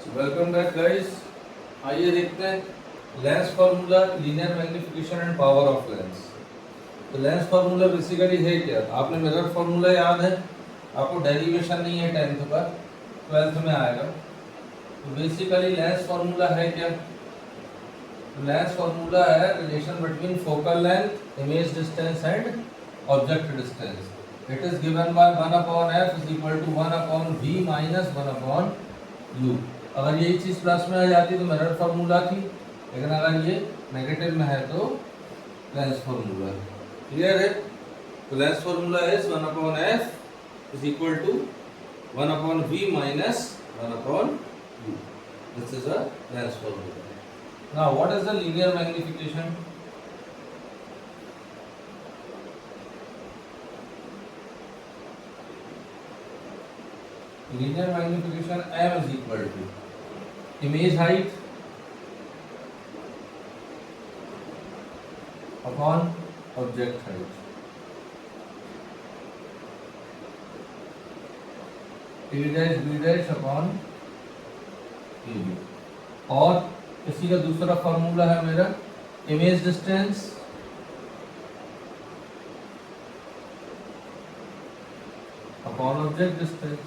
Welcome back guys. आइए देखते हैं lens formula, linear magnification and power of lens. तो लेंस फार्मूला बेसिकली है क्या? आपने मिरर फार्मूला याद है? आपको डेरिवेशन नहीं है 10th का, 12th में आएगा। तो बेसिकली लेंस फार्मूला है क्या? लेंस फार्मूला है relation between focal length, image distance and object distance. It is given by 1/f is equal to 1/v minus 1/u। अगर यही चीज प्लस में आ जाती तो मिरर फार्मूला थी, लेकिन अगर ये नेगेटिव में है तो लेंस फार्मूला। क्लियर है? तो lens formula is 1/f is equal to 1/v minus 1/u। This is a lens formula. Now what is the linear magnification? Linear magnification m is equal to image height upon object height, a dash b dash upon ab। और इसी का दूसरा formula है मेरा image distance upon object distance.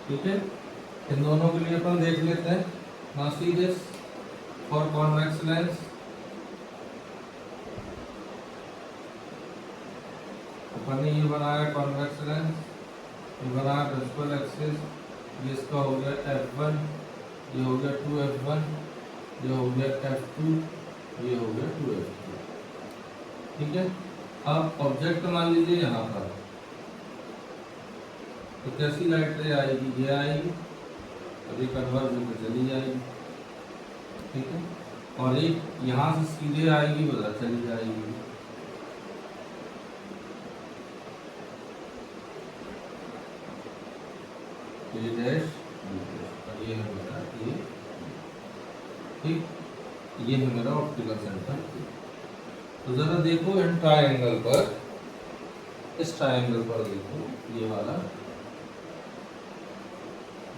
ठीक है, इन दोनों के लिए अपन देख लेते हैं। Now see this for convex lens, अपन ने ये बनाया कॉन्वेक्स लेंस, ये बनाया प्रिंसिपल एक्सिस, ये इसका हो गया f1, ये हो गया 2f1, ये हो गया f2, ये हो गया 2f2। ठीक है, अब ऑब्जेक्ट मान लीजिए यहाँ पर, तो कैसी लाइट रे आएगी? ये आएगी और ये कन्वर्ज होकर चली जाएगी। ठीक है, और एक यहाँ से सीधे आएगी, उधर चली जाएगी। ये डैश और ये है मेरा ये। ठीक, ये है मेरा ऑप्टिकल सेंटर। तो जरा देखो इन ट्रायंगल पर, इस ट्रायंगल पर देखो, ये वाला,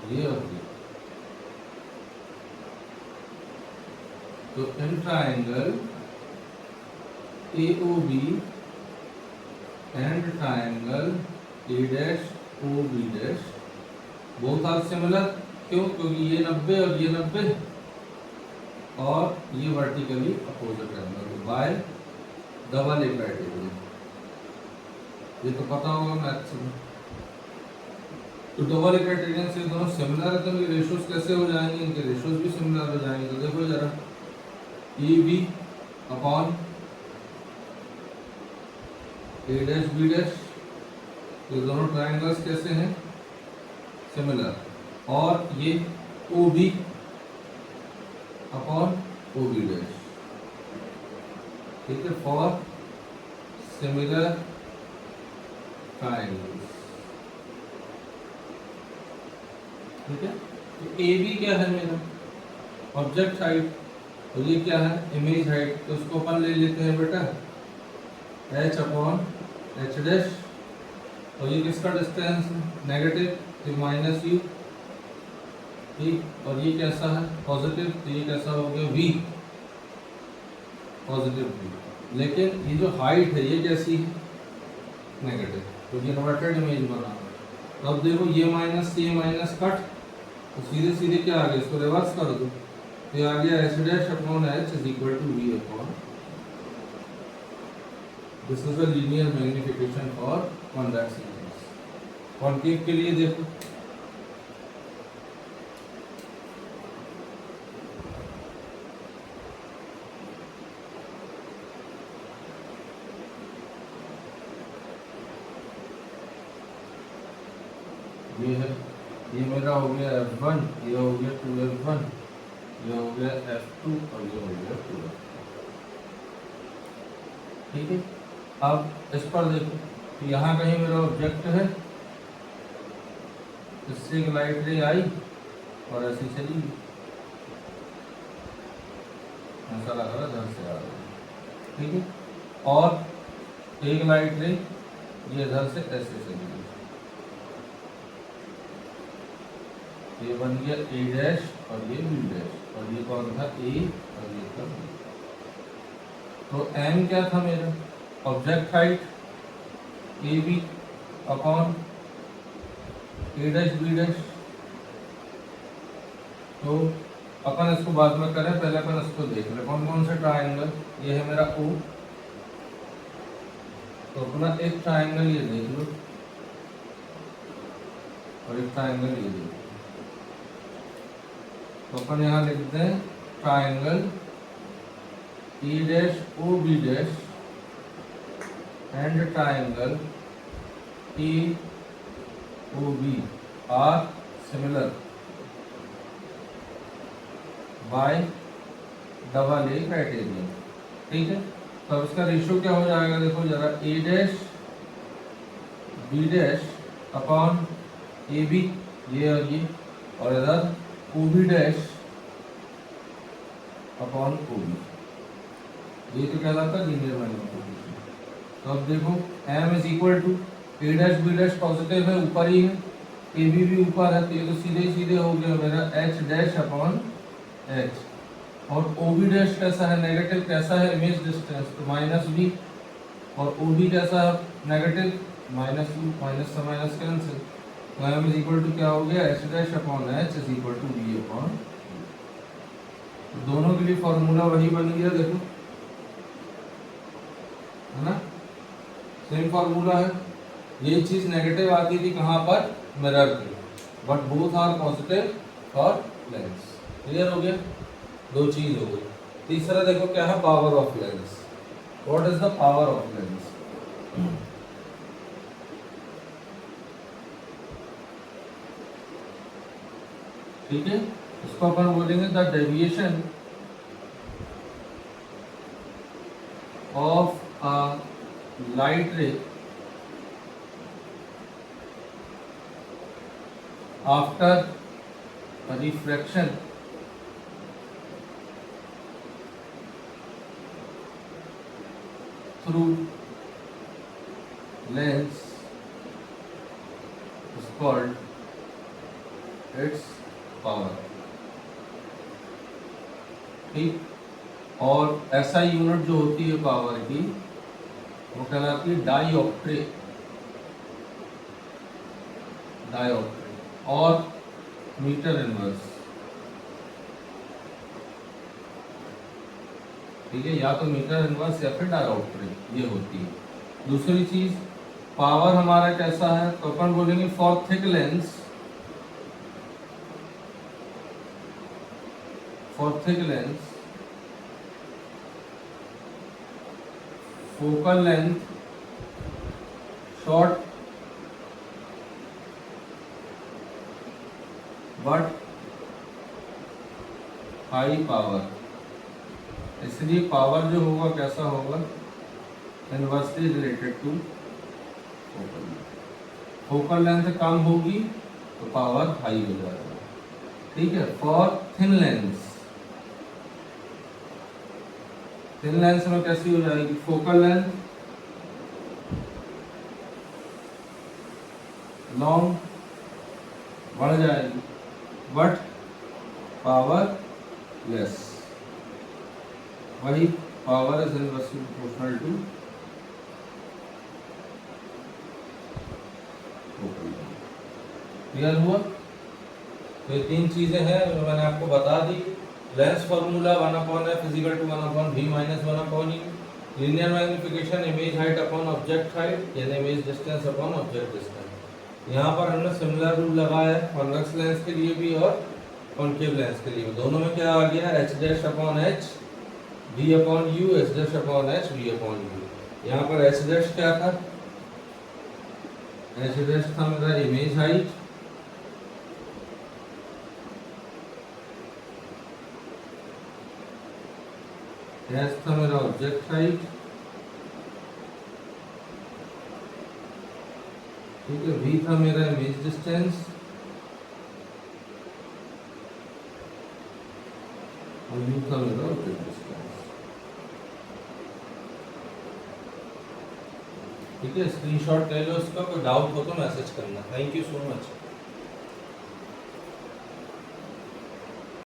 ये और ये। तो in triangle AOB and triangle A dash OB dash both are similar. क्यों? क्योंकि ये 90 और ये 90 और ये vertically opposite angle by double A criteria. ये तो पता होगा मैथ्स में। तो डबल क्राइटेरियन से दोनों सिमिलर है, तो इनके रेशियोज कैसे हो जाएंगे? इनके रेशियोज भी सिमिलर हो जाएंगे। तो देखो जरा, EB upon A dash B dash, ये दोनों ट्रायंगल्स कैसे हैं? सिमिलर। और ये OB अपॉन OB डैश। ठीक है, फॉर सिमिलर ट्रायंगल्स। ठीक है, तो AB क्या है मेरा? ऑब्जेक्ट हाइट, और ये क्या है? Image height. तो उसको अपन ले लेते हैं बेटा H अपॉन H डैश, और ये किसका डिस्टेंस है? नेगेटिव, तो माइनस U। ठीक, और ये कैसा है? पॉजिटिव, तो ये कैसा हो गया? V, positive V। लेकिन ये जो हाइट है ये कैसी है? नेगेटिव, तो ये इन्वर्टेड इमेज बना। तो अब देखो ये माइनस से ये माइनस कट, तो सीधे सीधे क्या आ गया? इसको रिवर्स कर दो, तो ये आ गया H dash upon H is equal to V upon. This is a linear magnification for convex lens. Concave के लिए देखो, ये है, ये मेरा हो गया f1, ये हो गया 2f1, ये हो गया f2 और ये हो गया 2f2। ठीक है, अब इस पर देखो, तो यहाँ कहीं मेरा ऑब्जेक्ट है, इससे एक लाइट रे आई और ऐसी चली गई, ऐसा लग रहा है इधर से आ रहा है। ठीक है, और एक लाइट रे ये इधर से ऐसे चली गई। ये बन गया ए डैश और ये बी डैश और ये कौन था ए और ये था बी। तो एम क्या था मेरा, object height A B upon A dash B dash. तो अपन इसको बाद में करें, पहले अपन इसको देख ले कौन कौन से ट्राइंगल। ये है मेरा ओ, तो अपना एक ट्राइंगल ये देख लो और एक ट्राइंगल ये देख लो। तो अपन यहाँ लिखते हैं triangle E dash O B dash and triangle E O B are similar by double A criterion. ठीक है, तो अब इसका रेशियो क्या हो जाएगा, देखो जरा, A dash B dash upon A B ये और इधर O B dash upon O B, ये तो कहलाता है लीनियर मैग्नीफिकेशन। तो अब देखो m is equal to A dash B dash positive है, ऊपर ही है, ए बी भी ऊपर है, तो ये तो सीधे सीधे हो गया मेरा h डैश अपॉन h। और ओ बी डैश कैसा है, नेगेटिव, कैसा है, इमेज डिस्टेंस, तो माइनस बी। और ओ बी कैसा है, नेगेटिव, माइनस बी, माइनस से माइनस कैंसिल। तो m इज इक्वल टू क्या हो गया, h dash upon h is equal to b upon. दोनों के लिए फॉर्मूला वही बन गया, देखो है ना, सेम फॉर्मूला है। ये चीज नेगेटिव आती थी कहाँ पर, मिरर पे, but both are positive for lens. Clear हो गया, दो चीज हो गई। तीसरा देखो क्या है, power of lens. What is the power of lens. ठीक है, इसको अपन बोलेंगे the deviation of a light रे after refraction through lens is called its power। ठीक, और ऐसा यूनिट जो होती है पावर की वो कहलाती है डाइऑप्ट्रे, डाइऑप्ट्रे और मीटर इनवर्स। ठीक है, या तो मीटर इनवर्स या फिर डाइऑप्ट्रे ये होती है। दूसरी चीज पावर हमारा कैसा है, तो अपन बोलेंगे for thick lens, for thick lens focal length short but high power. इसलिए पावर जो होगा कैसा होगा, inversely related to focal length. Focal length कम होगी तो पावर हाई हो जाएगा। ठीक है, for thin lens, thin lens में कैसी हो जाएगी, फोकल लेंथ लॉन्ग बढ़ जाएगी बट पावर लेस। वही power is inversely proportional to focal length. Clear हुआ। तो ये तीन चीजें हैं जो मैंने आपको बता दी। Lens formula 1/f physical to 1/v minus 1/e। Linear magnification image height upon object height यानी image distance upon object distance. यहाँ पर हमने सिमिलर रूल लगाया है कॉन्वेक्स लेंस के लिए भी और कॉन्केव लेंस के लिए। दोनों में क्या आ गया, h dash upon h v upon u, h dash upon h v upon u। यहाँ पर h डैश क्या था, h डैश था मेरा इमेज हाइट, h था मेरा ऑब्जेक्ट हाइट। ठीक है, v था मेरा इमेज डिस्टेंस और u था मेरा ऑब्जेक्ट डिस्टेंस। ठीक है, स्क्रीनशॉट ले लो इसका, कोई डाउट हो तो मैसेज करना। Thank you so much.